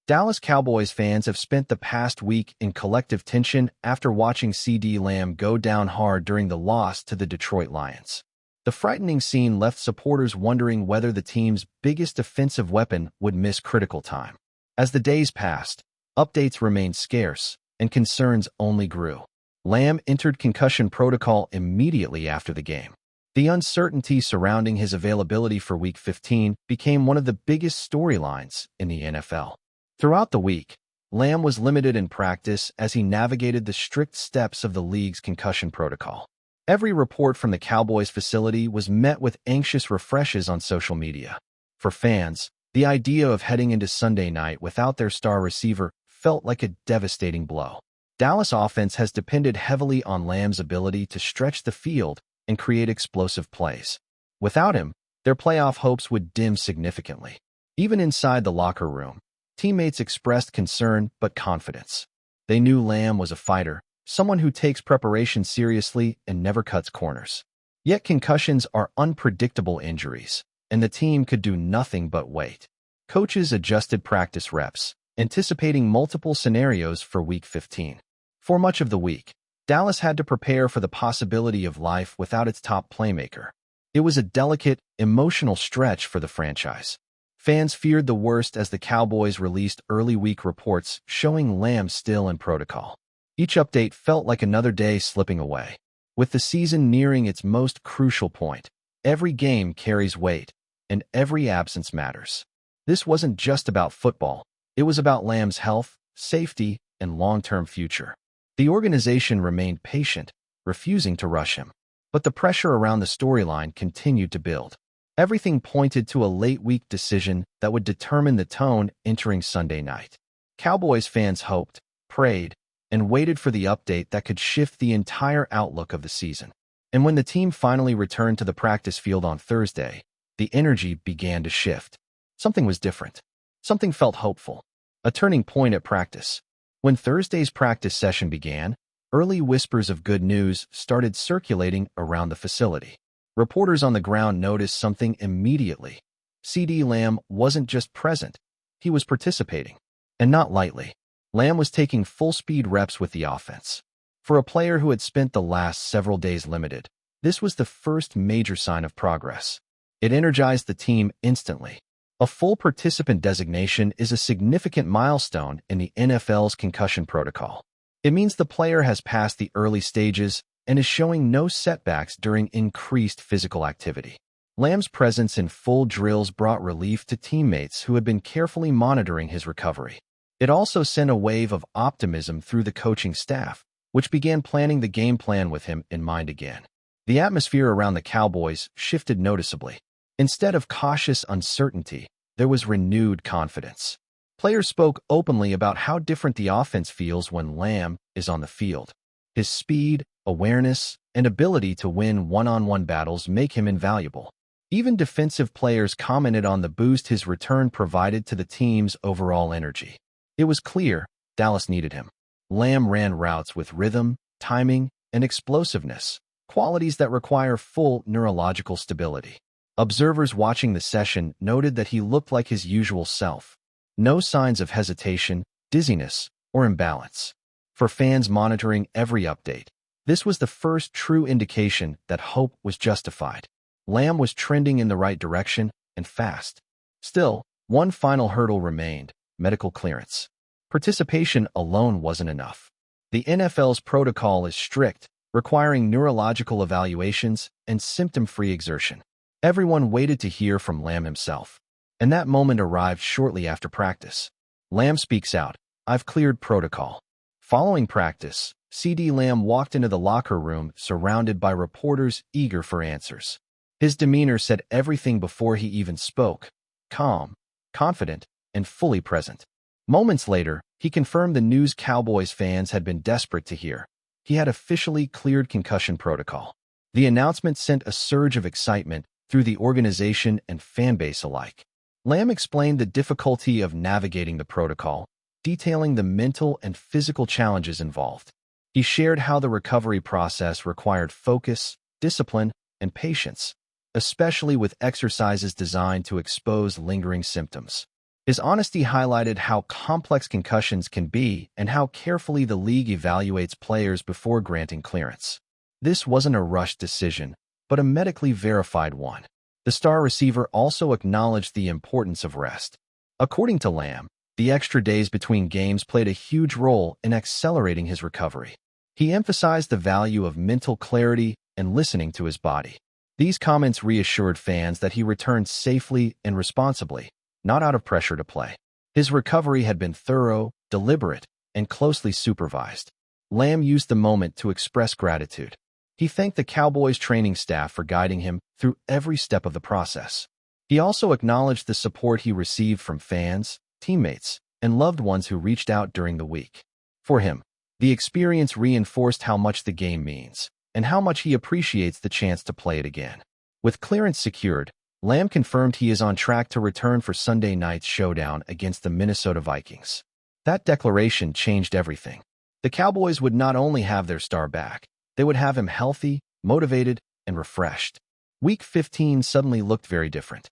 Dallas Cowboys fans have spent the past week in collective tension after watching CeeDee Lamb go down hard during the loss to the Detroit Lions. The frightening scene left supporters wondering whether the team's biggest offensive weapon would miss critical time. As the days passed, updates remained scarce, and concerns only grew. Lamb entered concussion protocol immediately after the game. The uncertainty surrounding his availability for Week 15 became one of the biggest storylines in the NFL. Throughout the week, Lamb was limited in practice as he navigated the strict steps of the league's concussion protocol. Every report from the Cowboys facility was met with anxious refreshes on social media. For fans, the idea of heading into Sunday night without their star receiver felt like a devastating blow. Dallas offense has depended heavily on Lamb's ability to stretch the field and create explosive plays. Without him, their playoff hopes would dim significantly. Even inside the locker room, teammates expressed concern but confidence. They knew Lamb was a fighter, someone who takes preparation seriously and never cuts corners. Yet concussions are unpredictable injuries, and the team could do nothing but wait. Coaches adjusted practice reps, anticipating multiple scenarios for Week 15. For much of the week, Dallas had to prepare for the possibility of life without its top playmaker. It was a delicate, emotional stretch for the franchise. Fans feared the worst as the Cowboys released early week reports showing Lamb still in protocol. Each update felt like another day slipping away. With the season nearing its most crucial point, every game carries weight, and every absence matters. This wasn't just about football. It was about Lamb's health, safety, and long-term future. The organization remained patient, refusing to rush him. But the pressure around the storyline continued to build. Everything pointed to a late-week decision that would determine the tone entering Sunday night. Cowboys fans hoped, prayed, and waited for the update that could shift the entire outlook of the season. And when the team finally returned to the practice field on Thursday, the energy began to shift. Something was different. Something felt hopeful. A turning point at practice. When Thursday's practice session began, early whispers of good news started circulating around the facility. Reporters on the ground noticed something immediately. CeeDee Lamb wasn't just present, he was participating. And not lightly. Lamb was taking full-speed reps with the offense. For a player who had spent the last several days limited, this was the first major sign of progress. It energized the team instantly. A full participant designation is a significant milestone in the NFL's concussion protocol. It means the player has passed the early stages and is showing no setbacks during increased physical activity. Lamb's presence in full drills brought relief to teammates who had been carefully monitoring his recovery. It also sent a wave of optimism through the coaching staff, which began planning the game plan with him in mind again. The atmosphere around the Cowboys shifted noticeably. Instead of cautious uncertainty, there was renewed confidence. Players spoke openly about how different the offense feels when Lamb is on the field. His speed, awareness, and ability to win one-on-one battles make him invaluable. Even defensive players commented on the boost his return provided to the team's overall energy. It was clear Dallas needed him. Lamb ran routes with rhythm, timing, and explosiveness, qualities that require full neurological stability. Observers watching the session noted that he looked like his usual self. No signs of hesitation, dizziness, or imbalance. For fans monitoring every update, this was the first true indication that hope was justified. Lamb was trending in the right direction, and fast. Still, one final hurdle remained: medical clearance. Participation alone wasn't enough. The NFL's protocol is strict, requiring neurological evaluations and symptom-free exertion. Everyone waited to hear from Lamb himself. And that moment arrived shortly after practice. Lamb speaks out, "I've cleared protocol." Following practice, CeeDee Lamb walked into the locker room surrounded by reporters eager for answers. His demeanor said everything before he even spoke: calm, confident, and fully present. Moments later, he confirmed the news Cowboys fans had been desperate to hear. He had officially cleared concussion protocol. The announcement sent a surge of excitement through the organization and fanbase alike. Lamb explained the difficulty of navigating the protocol, detailing the mental and physical challenges involved. He shared how the recovery process required focus, discipline, and patience, especially with exercises designed to expose lingering symptoms. His honesty highlighted how complex concussions can be and how carefully the league evaluates players before granting clearance. This wasn't a rushed decision, but a medically verified one. The star receiver also acknowledged the importance of rest. According to Lamb, the extra days between games played a huge role in accelerating his recovery. He emphasized the value of mental clarity and listening to his body. These comments reassured fans that he returned safely and responsibly, not out of pressure to play. His recovery had been thorough, deliberate, and closely supervised. Lamb used the moment to express gratitude. He thanked the Cowboys training staff for guiding him through every step of the process. He also acknowledged the support he received from fans, teammates, and loved ones who reached out during the week. For him, the experience reinforced how much the game means and how much he appreciates the chance to play it again. With clearance secured, Lamb confirmed he is on track to return for Sunday night's showdown against the Minnesota Vikings. That declaration changed everything. The Cowboys would not only have their star back, they would have him healthy, motivated, and refreshed. Week 15 suddenly looked very different.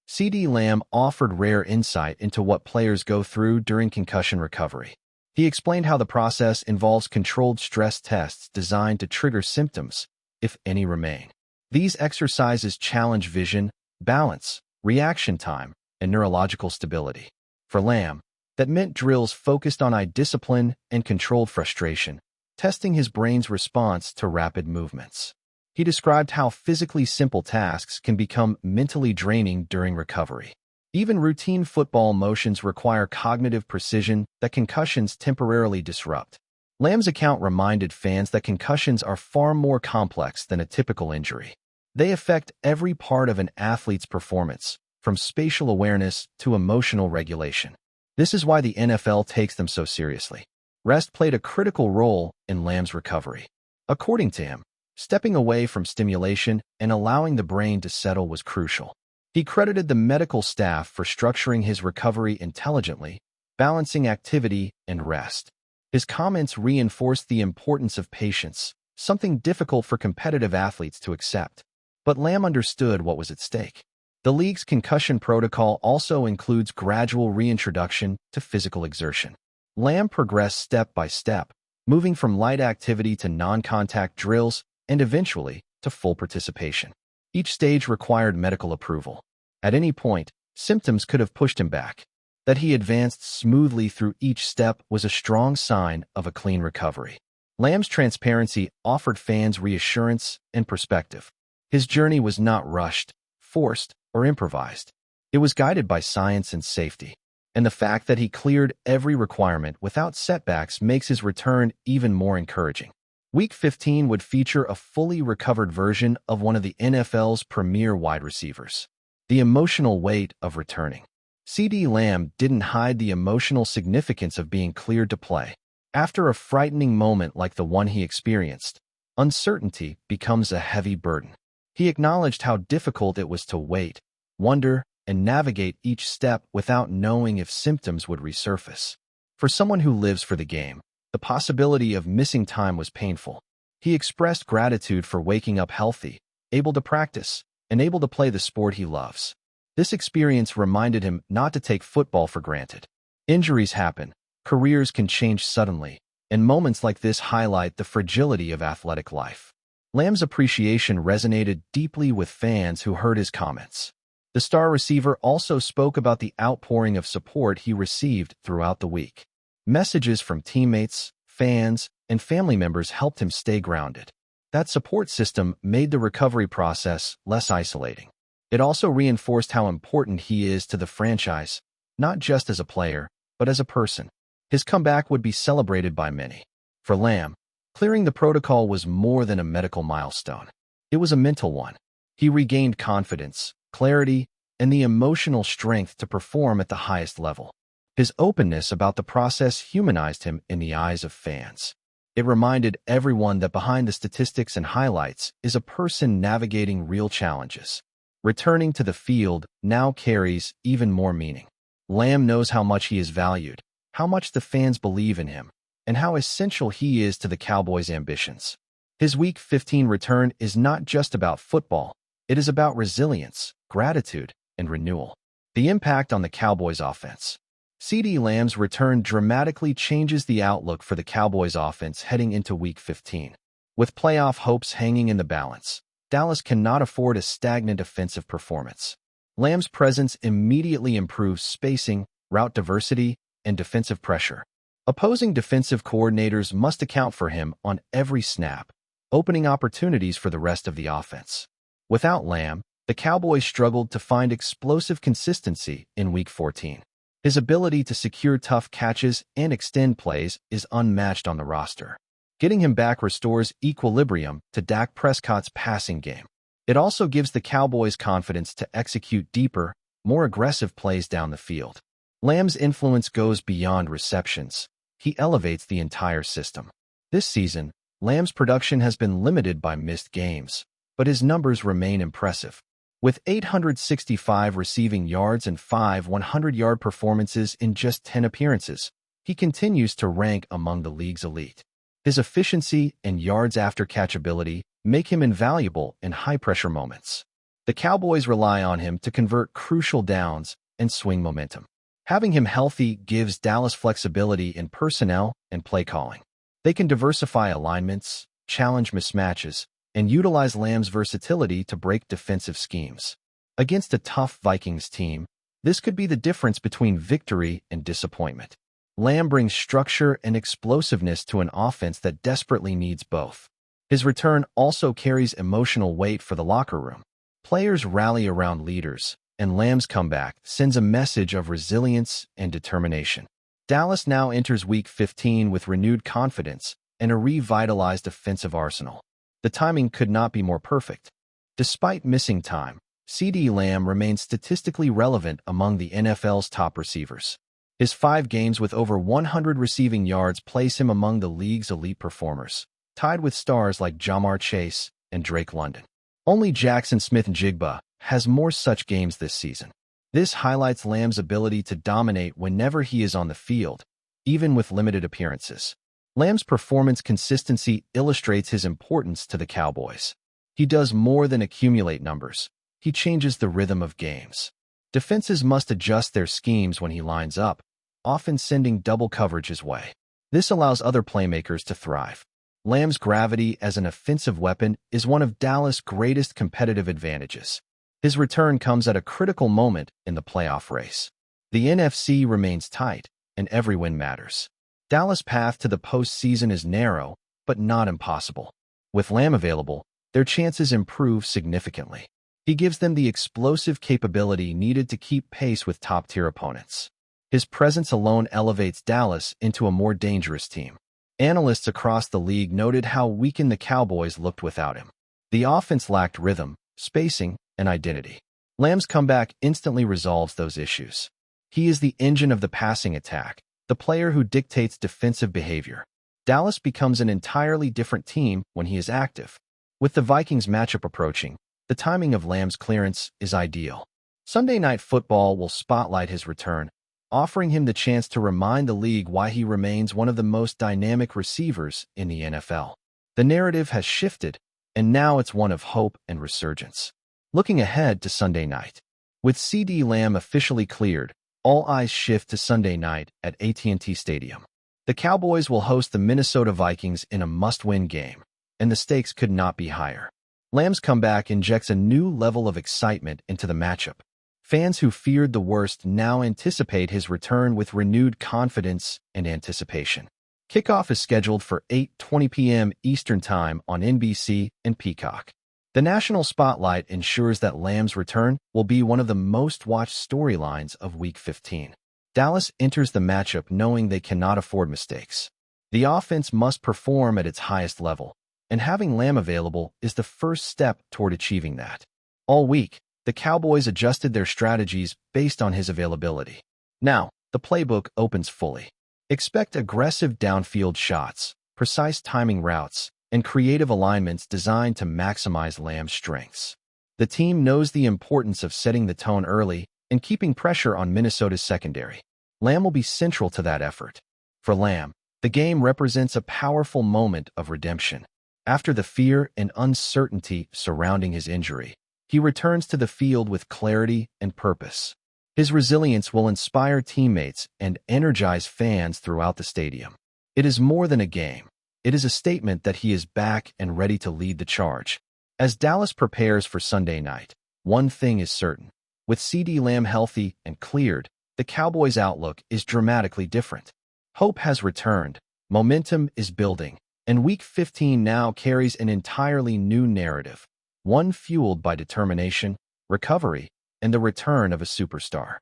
CeeDee Lamb offered rare insight into what players go through during concussion recovery. He explained how the process involves controlled stress tests designed to trigger symptoms, if any remain. These exercises challenge vision, balance, reaction time, and neurological stability. For Lamb, that meant drills focused on eye discipline and controlled frustration, testing his brain's response to rapid movements. He described how physically simple tasks can become mentally draining during recovery. Even routine football motions require cognitive precision that concussions temporarily disrupt. Lamb's account reminded fans that concussions are far more complex than a typical injury. They affect every part of an athlete's performance, from spatial awareness to emotional regulation. This is why the NFL takes them so seriously. Rest played a critical role in Lamb's recovery. According to him, stepping away from stimulation and allowing the brain to settle was crucial. He credited the medical staff for structuring his recovery intelligently, balancing activity and rest. His comments reinforced the importance of patience, something difficult for competitive athletes to accept. But Lamb understood what was at stake. The league's concussion protocol also includes gradual reintroduction to physical exertion. Lamb progressed step by step, moving from light activity to non-contact drills and eventually to full participation. Each stage required medical approval. At any point, symptoms could have pushed him back. That he advanced smoothly through each step was a strong sign of a clean recovery. Lamb's transparency offered fans reassurance and perspective. His journey was not rushed, forced, or improvised. It was guided by science and safety. And the fact that he cleared every requirement without setbacks makes his return even more encouraging. Week 15 would feature a fully recovered version of one of the NFL's premier wide receivers. The emotional weight of returning. CeeDee Lamb didn't hide the emotional significance of being cleared to play. After a frightening moment like the one he experienced, uncertainty becomes a heavy burden. He acknowledged how difficult it was to wait, wonder, and navigate each step without knowing if symptoms would resurface. For someone who lives for the game, the possibility of missing time was painful. He expressed gratitude for waking up healthy, able to practice, and able to play the sport he loves. This experience reminded him not to take football for granted. Injuries happen, careers can change suddenly, and moments like this highlight the fragility of athletic life. Lamb's appreciation resonated deeply with fans who heard his comments. The star receiver also spoke about the outpouring of support he received throughout the week. Messages from teammates, fans, and family members helped him stay grounded. That support system made the recovery process less isolating. It also reinforced how important he is to the franchise, not just as a player, but as a person. His comeback would be celebrated by many. For Lamb, clearing the protocol was more than a medical milestone. It was a mental one. He regained confidence, clarity, and the emotional strength to perform at the highest level. His openness about the process humanized him in the eyes of fans. It reminded everyone that behind the statistics and highlights is a person navigating real challenges. Returning to the field now carries even more meaning. Lamb knows how much he is valued, how much the fans believe in him, and how essential he is to the Cowboys' ambitions. His Week 15 return is not just about football. It is about resilience, gratitude, and renewal. The impact on the Cowboys' offense. CeeDee Lamb's return dramatically changes the outlook for the Cowboys' offense heading into Week 15. With playoff hopes hanging in the balance, Dallas cannot afford a stagnant offensive performance. Lamb's presence immediately improves spacing, route diversity, and defensive pressure. Opposing defensive coordinators must account for him on every snap, opening opportunities for the rest of the offense. Without Lamb, the Cowboys struggled to find explosive consistency in Week 14. His ability to secure tough catches and extend plays is unmatched on the roster. Getting him back restores equilibrium to Dak Prescott's passing game. It also gives the Cowboys confidence to execute deeper, more aggressive plays down the field. Lamb's influence goes beyond receptions. He elevates the entire system. This season, Lamb's production has been limited by missed games, but his numbers remain impressive. With 865 receiving yards and 5 100-yard performances in just 10 appearances, he continues to rank among the league's elite. His efficiency and yards after catchability make him invaluable in high-pressure moments. The Cowboys rely on him to convert crucial downs and swing momentum. Having him healthy gives Dallas flexibility in personnel and play calling. They can diversify alignments, challenge mismatches, and utilize Lamb's versatility to break defensive schemes. Against a tough Vikings team, this could be the difference between victory and disappointment. Lamb brings structure and explosiveness to an offense that desperately needs both. His return also carries emotional weight for the locker room. Players rally around leaders, and Lamb's comeback sends a message of resilience and determination. Dallas now enters Week 15 with renewed confidence and a revitalized offensive arsenal. The timing could not be more perfect. Despite missing time, CeeDee Lamb remains statistically relevant among the NFL's top receivers. His 5 games with over 100 receiving yards place him among the league's elite performers, tied with stars like Ja'Marr Chase and Drake London. Only Jackson Smith-Njigba has more such games this season. This highlights Lamb's ability to dominate whenever he is on the field, even with limited appearances. Lamb's performance consistency illustrates his importance to the Cowboys. He does more than accumulate numbers. He changes the rhythm of games. Defenses must adjust their schemes when he lines up, often sending double coverage his way. This allows other playmakers to thrive. Lamb's gravity as an offensive weapon is one of Dallas' greatest competitive advantages. His return comes at a critical moment in the playoff race. The NFC remains tight, and every win matters. Dallas' path to the postseason is narrow, but not impossible. With Lamb available, their chances improve significantly. He gives them the explosive capability needed to keep pace with top-tier opponents. His presence alone elevates Dallas into a more dangerous team. Analysts across the league noted how weakened the Cowboys looked without him. The offense lacked rhythm, spacing, and identity. Lamb's comeback instantly resolves those issues. He is the engine of the passing attack, the player who dictates defensive behavior. Dallas becomes an entirely different team when he is active. With the Vikings matchup approaching, the timing of Lamb's clearance is ideal. Sunday Night Football will spotlight his return, offering him the chance to remind the league why he remains one of the most dynamic receivers in the NFL. The narrative has shifted, and now it's one of hope and resurgence. Looking ahead to Sunday night. With CeeDee Lamb officially cleared, all eyes shift to Sunday night at AT&T Stadium. The Cowboys will host the Minnesota Vikings in a must-win game, and the stakes could not be higher. Lamb's comeback injects a new level of excitement into the matchup. Fans who feared the worst now anticipate his return with renewed confidence and anticipation. Kickoff is scheduled for 8:20 p.m. Eastern Time on NBC and Peacock. The national spotlight ensures that Lamb's return will be one of the most-watched storylines of Week 15. Dallas enters the matchup knowing they cannot afford mistakes. The offense must perform at its highest level, and having Lamb available is the first step toward achieving that. All week, the Cowboys adjusted their strategies based on his availability. Now, the playbook opens fully. Expect aggressive downfield shots, precise timing routes, and creative alignments designed to maximize Lamb's strengths. The team knows the importance of setting the tone early and keeping pressure on Minnesota's secondary. Lamb will be central to that effort. For Lamb, the game represents a powerful moment of redemption. After the fear and uncertainty surrounding his injury, he returns to the field with clarity and purpose. His resilience will inspire teammates and energize fans throughout the stadium. It is more than a game. It is a statement that he is back and ready to lead the charge. As Dallas prepares for Sunday night, one thing is certain. With CeeDee Lamb healthy and cleared, the Cowboys' outlook is dramatically different. Hope has returned, momentum is building, and Week 15 now carries an entirely new narrative, one fueled by determination, recovery, and the return of a superstar.